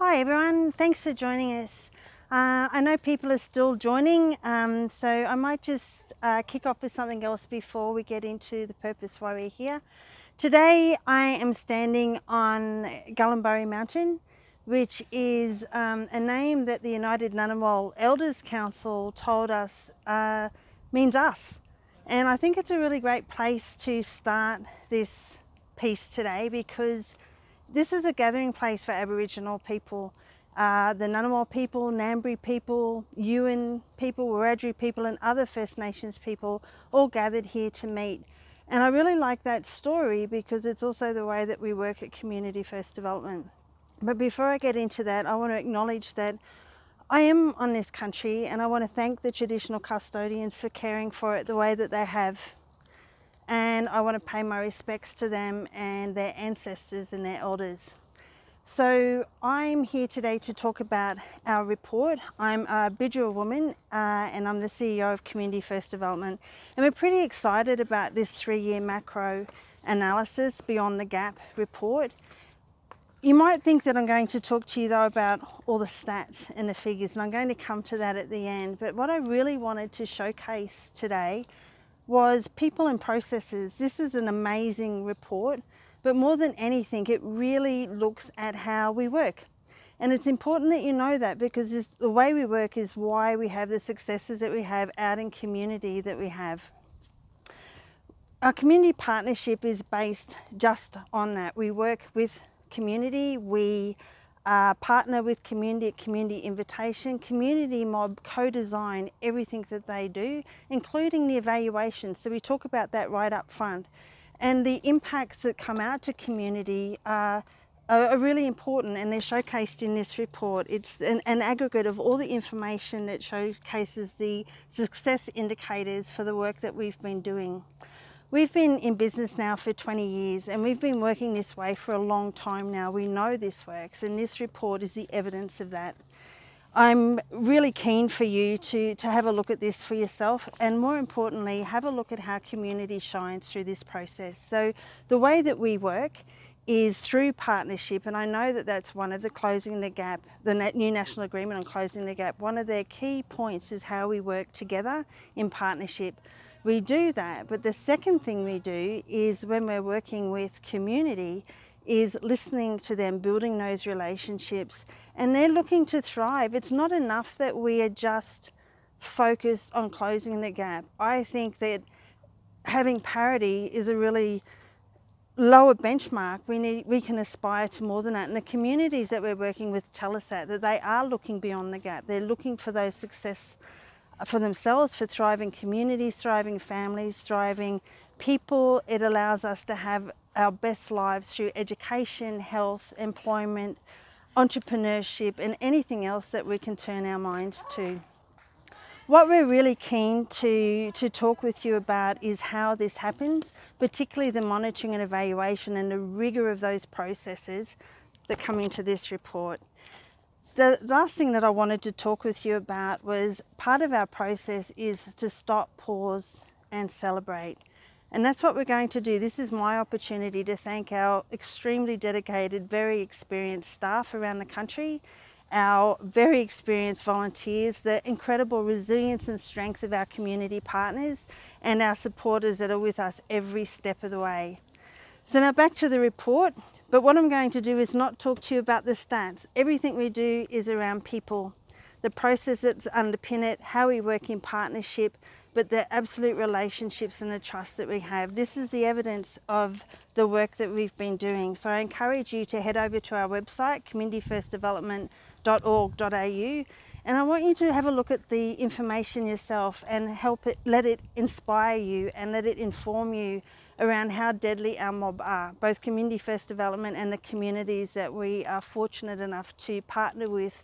Hi everyone, thanks for joining us. I know people are still joining, so I might just kick off with something else before we get into the purpose why we're here. Today I am standing on Gullenburry Mountain, which is a name that the United Ngunnawal Elders Council told us means us. And I think it's a really great place to start this piece today, because this is a gathering place for Aboriginal people. The Ngunnawal people, Ngambri people, Yuin people, Wiradjuri people and other First Nations people all gathered here to meet. And I really like that story because it's also the way that we work at Community First Development. But before I get into that, I want to acknowledge that I am on this country, and I want to thank the traditional custodians for caring for it the way that they have. And I want to pay my respects to them and their ancestors and their elders. So I'm here today to talk about our report. I'm a Bidjara woman and I'm the CEO of Community First Development. And we're pretty excited about this 3-year macro analysis Beyond the Gap report. You might think that I'm going to talk to you though about all the stats and the figures, and I'm going to come to that at the end. But what I really wanted to showcase today was people and processes. This is an amazing report, but more than anything, it really looks at how we work. And it's important that you know that, because the way we work is why we have the successes that we have out in community that we have. Our community partnership is based just on that. We work with community, we partner with community at community invitation. Community Mob co-design everything that they do, including the evaluation. So we talk about that right up front. And the impacts that come out to community are really important, and they're showcased in this report. It's an aggregate of all the information that showcases the success indicators for the work that we've been doing. We've been in business now for 20 years, and we've been working this way for a long time now. We know this works, and this report is the evidence of that. I'm really keen for you to have a look at this for yourself, and more importantly, have a look at how community shines through this process. So the way that we work is through partnership, and I know that that's one of the Closing the Gap, the new National Agreement on Closing the Gap. One of their key points is how we work together in partnership. We do that, but the second thing we do is, when we're working with community, is listening to them, building those relationships, and they're looking to thrive. It's not enough that we are just focused on closing the gap. I think that having parity is a really lower benchmark. We can aspire to more than that, and the communities that we're working with tell us that they are looking beyond the gap. They're looking for those success for themselves, for thriving communities, thriving families, thriving people. It allows us to have our best lives through education, health, employment, entrepreneurship, and anything else that we can turn our minds to. What we're really keen to talk with you about is how this happens, particularly the monitoring and evaluation and the rigour of those processes that come into this report. The last thing that I wanted to talk with you about was part of our process is to stop, pause and celebrate. And that's what we're going to do. This is my opportunity to thank our extremely dedicated, very experienced staff around the country, our very experienced volunteers, the incredible resilience and strength of our community partners, and our supporters that are with us every step of the way. So now back to the report. But what I'm going to do is not talk to you about the stats. Everything we do is around people, the process that underpin it, how we work in partnership, but the absolute relationships and the trust that we have. This is the evidence of the work that we've been doing. So I encourage you to head over to our website, communityfirstdevelopment.org.au, and I want you to have a look at the information yourself and let it inspire you and let it inform you around how deadly our mob are, both Community First Development and the communities that we are fortunate enough to partner with,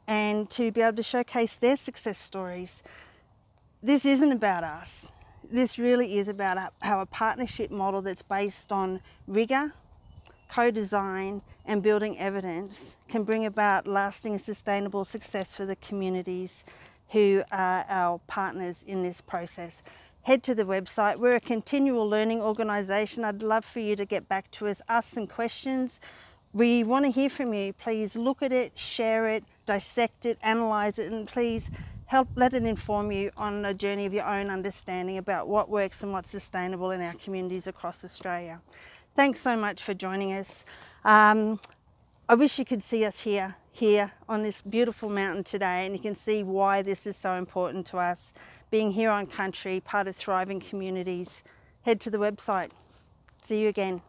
and to be able to showcase their success stories. This isn't about us. This really is about how a partnership model that's based on rigour, co-design and building evidence can bring about lasting and sustainable success for the communities who are our partners in this process. Head to the website. We're a continual learning organisation. I'd love for you to get back to us, ask some questions. We want to hear from you. Please look at it, share it, dissect it, analyse it, and please let it inform you on a journey of your own understanding about what works and what's sustainable in our communities across Australia. Thanks so much for joining us. I wish you could see us here on this beautiful mountain today, and you can see why this is so important to us. Being here on country, part of thriving communities. Head to the website. See you again.